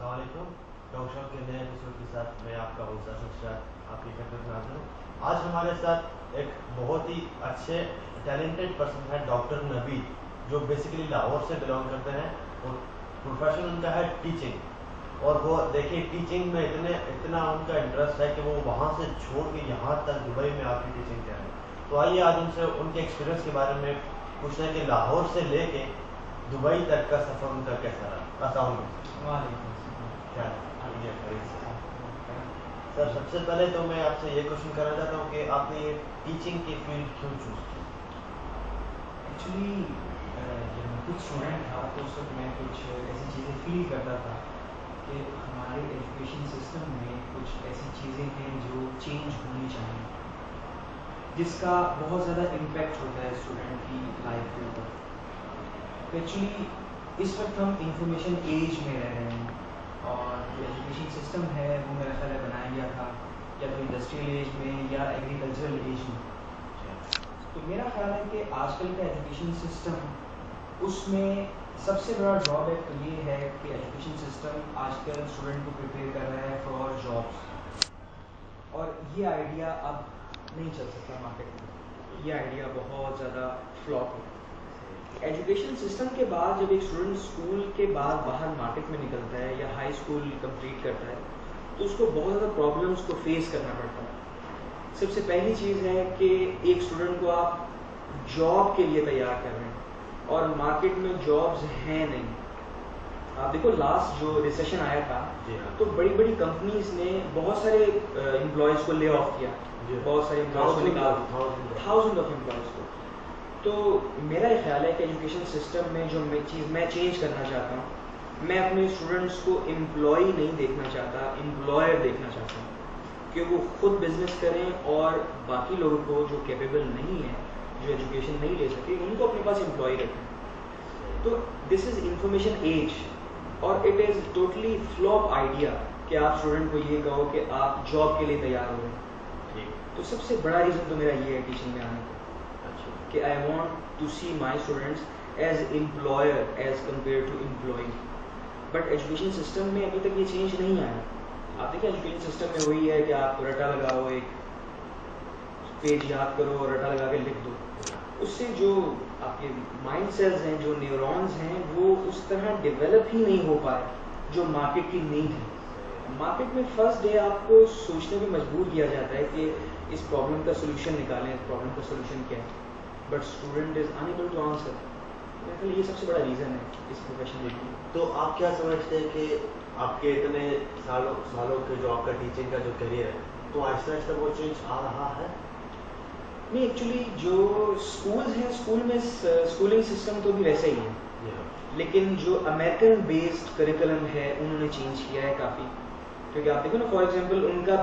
अस्सलाम वालेकुम। Talk show के नए एपिसोड के साथ मैं आपका होस्ट अशरफ आपकी खिदमत में हाजिर हूँ। आज हमारे साथ एक बहुत ही अच्छे टैलेंटेड पर्सन है, डॉक्टर नवीद, जो बेसिकली लाहौर से बिलोंग करते हैं और प्रोफेशन उनका है टीचिंग। और वो देखिए टीचिंग में इतना उनका इंटरेस्ट है कि वो वहाँ से छोड़ के यहाँ तक दुबई में आके टीचिंग कर रहे हैं। तो आइए आज उनसे उनके एक्सपीरियंस के बारे में पूछते हैं कि लाहौर से लेके दुबई तक का सफ़र उनका कैसा रहा। अस्सलाम क्या सर, सबसे पहले तो मैं आपसे ये क्वेश्चन करना चाहता हूँ कि आपने ये टीचिंग की फील्ड क्यों चूज़ की? एक्चुअली जब मैं कुछ स्टूडेंट था तो उस वक्त मैं कुछ ऐसी चीज़ें फील करता था कि हमारे एजुकेशन सिस्टम में कुछ ऐसी चीज़ें हैं जो चेंज होनी चाहिए, जिसका बहुत ज़्यादा इम्पैक्ट होता है स्टूडेंट की लाइफ के ऊपर। एक्चुअली इस वक्त हम इंफॉर्मेशन एज में रह रहे हैं और जो एजुकेशन सिस्टम है वो मेरा ख्याल है बनाया गया था या तो इंडस्ट्रियल एज में या एग्रीकल्चरल एज में। तो मेरा ख्याल है कि आजकल का एजुकेशन सिस्टम, उसमें सबसे बड़ा ड्रॉबैक तो ये है कि एजुकेशन सिस्टम आजकल स्टूडेंट को प्रिपेयर कर रहा है फॉर जॉब्स, और ये आइडिया अब नहीं चल सकता मार्केट में। ये आइडिया बहुत ज़्यादा फ्लॉप है। एजुकेशन सिस्टम के बाद जब एक स्टूडेंट स्कूल के बाद बाहर मार्केट में निकलता है या हाई स्कूल कंप्लीट करता है तो उसको बहुत ज़्यादा प्रॉब्लम्स को फेस करना पड़ता है। सबसे पहली चीज़ है कि एक स्टूडेंट को आप जॉब के लिए तैयार कर रहे हैं और मार्केट में जॉब्स हैं नहीं। आप देखो लास्ट जो रिसेशन आया था तो बड़ी बड़ी कंपनीज ने बहुत सारे एम्प्लॉयज़ को ले ऑफ किया, बहुत सारे एम्प्लॉयज़ को निकाल, थाउजेंड ऑफ एम्प्लॉयज़ को। तो मेरा ये ख्याल है कि एजुकेशन सिस्टम में जो मैं चेंज करना चाहता हूँ, मैं अपने स्टूडेंट्स को एम्प्लॉय नहीं देखना चाहता, एम्प्लॉयर देखना चाहता हूँ कि वो खुद बिजनेस करें और बाकी लोगों को जो कैपेबल नहीं है, जो एजुकेशन नहीं ले सके, उनको अपने पास एम्प्लॉय रखें। तो दिस इज़ इंफॉर्मेशन एज और it is totally flop idea कि आप स्टूडेंट को ये कहो कि आप जॉब के लिए तैयार हो रहे हैं। तो सबसे बड़ा रीज़न तो मेरा ये है टीचिंग में आने का कि I want to see my students as employer as compare to employ. But education system में अभी तक ये चेंज नहीं आया। आप देखिए एजुकेशन सिस्टम में वही है कि आप रटा लगाओ, एक पेज याद करो और रटा लगा के लिख दो। उससे जो आपके माइंड सेल्स हैं, जो न्यूरॉन्स हैं, वो उस तरह डेवलप ही नहीं हो पाए जो मार्केट की नीड है। मार्केट में फर्स्ट डे आपको सोचने में मजबूर किया जाता है कि इस प्रॉब्लम का सोल्यूशन निकालें, इस प्रॉब्लम का सोल्यूशन क्या है, but student is unable to answer. मेरे ये सबसे बड़ा रीज़न है इस प्रोफेशन में। तो आप क्या समझते हैं कि आपके इतने सालों के जो आपका टीचिंग का जो करियर है, तो आहिस्ता आहिस्ता वो चेंज आ रहा है? नहीं, एक्चुअली जो स्कूल्स हैं, स्कूल में स्कूलिंग सिस्टम तो भी वैसा ही है, लेकिन जो अमेरिकन बेस्ड करिकुलम है उन्होंने चेंज किया है काफ़ी। क्योंकि आप देखो ना, फॉर एग्जांपल उनका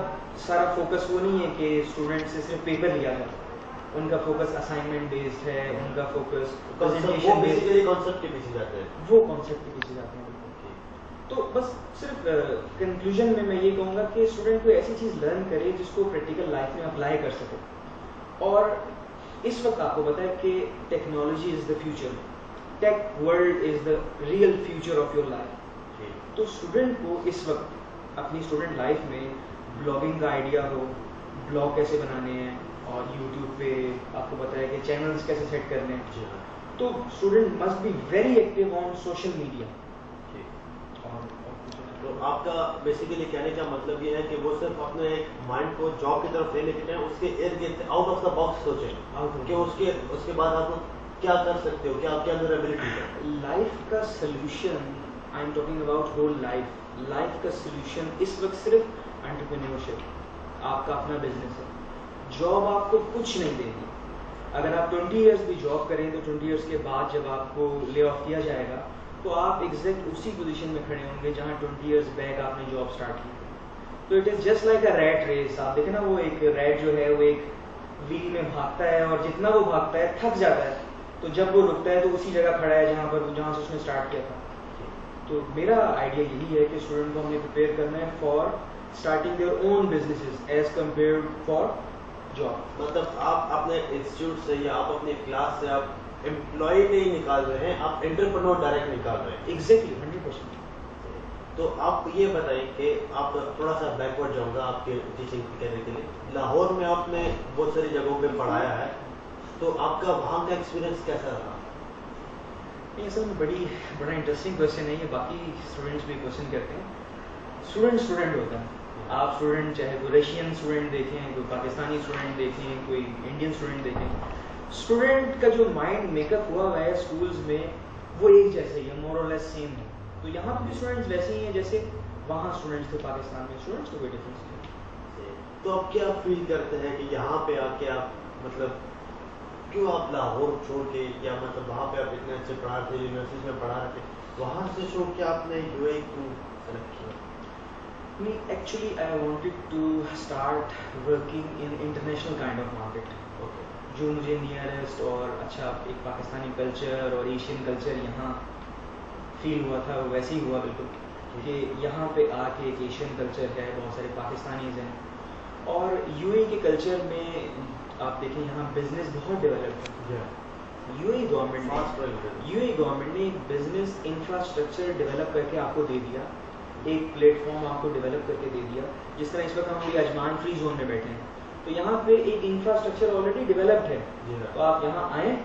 सारा फोकस वो नहीं है कि स्टूडेंट से सिर्फ पेपर लिया जाए, उनका फोकस असाइनमेंट बेस्ड है, उनका फोकस प्रेजेंटेशन बेस्ड है, कॉन्सेप्ट के पीछे जाते हैं, वो कॉन्सेप्ट के पीछे जाते हैं। तो बस सिर्फ कंक्लूजन में मैं ये कहूँगा कि स्टूडेंट को ऐसी चीज़ लर्न करे जिसको प्रैक्टिकल लाइफ में अप्लाई कर सके। और इस वक्त आपको पता है कि technology is the future, tech world is the real future of your life. तो स्टूडेंट को इस वक्त अपनी स्टूडेंट लाइफ में ब्लॉगिंग का आइडिया हो, ब्लॉग कैसे बनाने हैं, और यूट्यूब पे आपको पता है कि चैनल्स कैसे सेट करने हैं, तो student must be very active on social media. तो आपका बेसिकली कहने का मतलब ये है कि वो सिर्फ अपने माइंड को जॉब की तरफ ले लेके जाए, उसके इर्द गिर्द आउट ऑफ द बॉक्स सोचें कि उसके बाद आप क्या कर सकते हो, क्या आपके अंदर एबिलिटी है। लाइफ का solution, I am talking about whole life का सोल्यूशन इस वक्त सिर्फ एंटरप्रेन्योरशिप, आपका अपना बिजनेस है। जॉब आपको कुछ नहीं देगी। अगर आप 20 इयर्स भी जॉब करें तो 20 इयर्स के बाद जब आपको ले ऑफ किया जाएगा तो आप एग्जैक्ट उसी पोजीशन में खड़े होंगे जहां 20 इयर्स बैक आपने जॉब स्टार्ट की। तो it is just like a rat race. आप देखें ना, वो एक रैट जो है वो एक व्हील में भागता है और जितना वो भागता है थक जाता है, तो जब वो रुकता है तो उसी जगह खड़ा है जहाँ से उसने स्टार्ट किया था। तो मेरा आइडिया यही है कि स्टूडेंट को हमें प्रिपेयर करना है for starting their own businesses as compare for job. मतलब आप अपने इंस्टीट्यूट से या आप अपनी क्लास से आप एम्प्लॉय नहीं निकाल रहे हैं, आप एंटरप्रेन्योर डायरेक्ट निकाल रहे हैं। एग्जैक्टली 100%। تو آپ یہ بتائیں کہ آپ تھوڑا سا بیکورڈ جاؤں گا آپ کے ٹیچنگ کرنے کے لیے. لاہور میں آپ نے بہت ساری جگہوں پہ پڑھایا ہے, تو آپ کا وہاں کا ایکسپیرینس کیسا رہا؟ یہ اصل میں بڑا انٹرسٹنگ کوشچن ہے یہ. باقی اسٹوڈنٹس بھی کوشچن کرتے ہیں. اسٹوڈنٹ ہوتا ہے. آپ اسٹوڈنٹ چاہے کوئی رشین اسٹوڈنٹ دیکھیں, کوئی پاکستانی اسٹوڈنٹ دیکھیں, کوئی انڈین اسٹوڈنٹ دیکھیں, اسٹوڈنٹ کا جو مائنڈ میک اپ ہوا ہوا ہے اسکولز میں وہ ایک جیسے ہی ہے, مور اور لیس سیم ہے. تو یہاں پہ بھی اسٹوڈنٹس ویسے ہی ہیں جیسے وہاں اسٹوڈنٹس تھے پاکستان میں. اسٹوڈنٹس کو کوئی ڈفرینس نہیں ہے. تو آپ کیا فیل کرتے ہیں کہ یہاں پہ آ کے آپ مطلب کیوں آپ لاہور چھوڑ کے, یا مطلب وہاں پہ آپ اتنے اچھے پڑھا رہے تھے, یونیورسٹیز میں پڑھا رہے تھے, وہاں سے چھوڑ کے آپ نے یو اے کیوں سلیکٹ کیا؟ Actually, I wanted to start working in international kind of market. Okay. جو مجھے نیئرسٹ اور اچھا ایک پاکستانی کلچر اور ایشین کلچر یہاں فیل ہوا تھا, وہ ویسے ہی ہوا بالکل کہ یہاں پہ آ کے ایک ایشین کلچر ہے, بہت سارے پاکستانیز ہیں. اور یو اے کے کلچر میں آپ دیکھیں یہاں بزنس بہت ڈیولپ ہے. یو اے گورنمنٹ نے ایک بزنس انفراسٹرکچر ڈیولپ کر کے آپ کو دے دیا, ایک پلیٹ فارم آپ کو ڈیولپ کر کے دے دیا. جس طرح اس وقت ہم بھی اجمان فری زون میں بیٹھے ہیں, تو یہاں پہ ایک انفراسٹرکچر آلریڈی ڈیولپڈ ہے. تو آپ یہاں آئیں,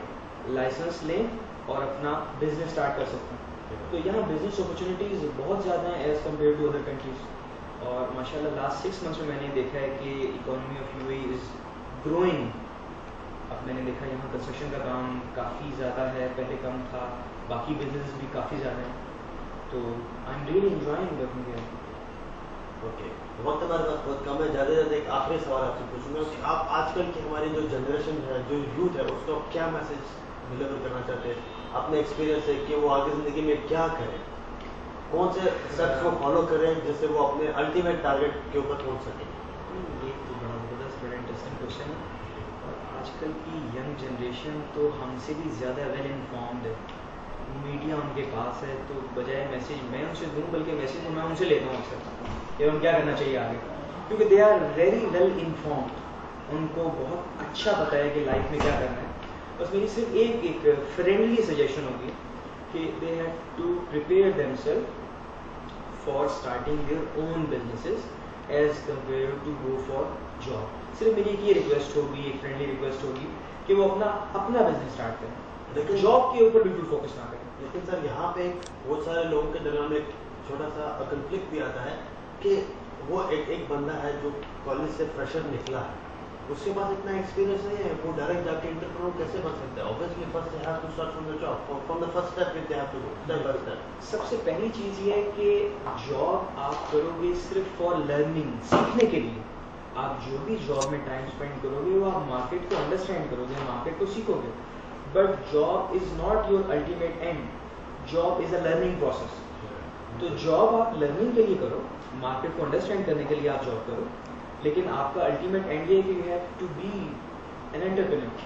لائسنس لیں اور اپنا بزنس اسٹارٹ کر سکتے ہیں. تو یہاں بزنس اپرچونیٹیز بہت زیادہ ہیں as compare to other countries. اور ماشاء اللہ لاسٹ 6 months میں نے دیکھا ہے کہ economy of you a is growing. اب میں نے دیکھا یہاں کنسٹرکشن کا کام کافی زیادہ ہے, پہلے کم تھا, باقی بزنس بھی کافی زیادہ ہیں. تو I am really enjoying working hair. Okay, وقت ہمارے پاس بہت کم ہے. زیادہ سے زیادہ ایک آخری سوال آپ سے پوچھوں گا کہ آپ آج کل کی ہماری جو جنریشن ہے, جو یوتھ ہے, اس کو آپ کیا میسج ڈلیور کرنا چاہتے ہیں اپنے ایکسپیرینس سے, کہ وہ آگے زندگی میں کیا کریں, کون سے اسٹیپس کو فالو کریں جس سے وہ اپنے الٹیمیٹ ٹارگیٹ کے اوپر پہنچ سکیں؟ یہ تو بڑا زبردست, بڑا انٹرسٹنگ کوشچن ہے. اور آج کل کی ینگ جنریشن تو ہم سے بھی زیادہ ویل انفارمڈ ہے. میڈیا ان کے پاس ہے, تو بجائے میسیج میں ان سے دوں, بلکہ میسیج میں ان سے لیتا ہوں اکثر کہ ہم کیا کرنا چاہیے آگے, کیونکہ they are very well informed. ان کو بہت اچھا پتہ ہے کہ لائف میں کیا کرنا ہے. بس میری صرف ایک فرینڈلی سجیشن ہوگی کہ they have to prepare them self for starting their own businesses as compare to go for job. صرف میری ایک یہ ریکویسٹ ہوگی, ایک فرینڈلی ریکویسٹ ہوگی کہ وہ اپنا بزنس اسٹارٹ کریں, لیکن جاب کے اوپر بالکل فوکس نہ کریں. لیکن سر یہاں پہ بہت سارے لوگوں کے درمیان ایک چھوٹا سا کنفلکٹ بھی آتا ہے کہ وہ ایک بندہ ہے جو کالج سے فریشر نکلا ہے, اس کے پاس اتنا ایکسپیرینس نہیں ہے, وہ ڈائریکٹ جا کے انٹرپرینور کیسے بن سکتا ہے؟ Obviously first they have to start from the job, from the first step they have to go step by step. سب سے پہلی چیز یہ ہے کہ جاب آپ کرو گے صرف فار لرننگ, سیکھنے کے لیے. آپ جو بھی جاب میں ٹائم اسپینڈ کرو گے وہ آپ مارکیٹ کو انڈرسٹینڈ کرو گے, مارکیٹ کو سیکھو گے. But job is not your ultimate and, job is a learning process. تو جاب آپ لرننگ کے لیے کرو, مارکیٹ کو انڈرسٹینڈ کرنے کے لیے آپ جاب کرو, لیکن آپ کا الٹیمیٹ اینڈ یہ ہے کہ you have to be an entrepreneur.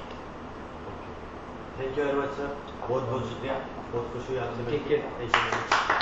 Thank you very much sir, بہت بہت شکریہ, بہت خوشی ہوئی آپ سے. Take care.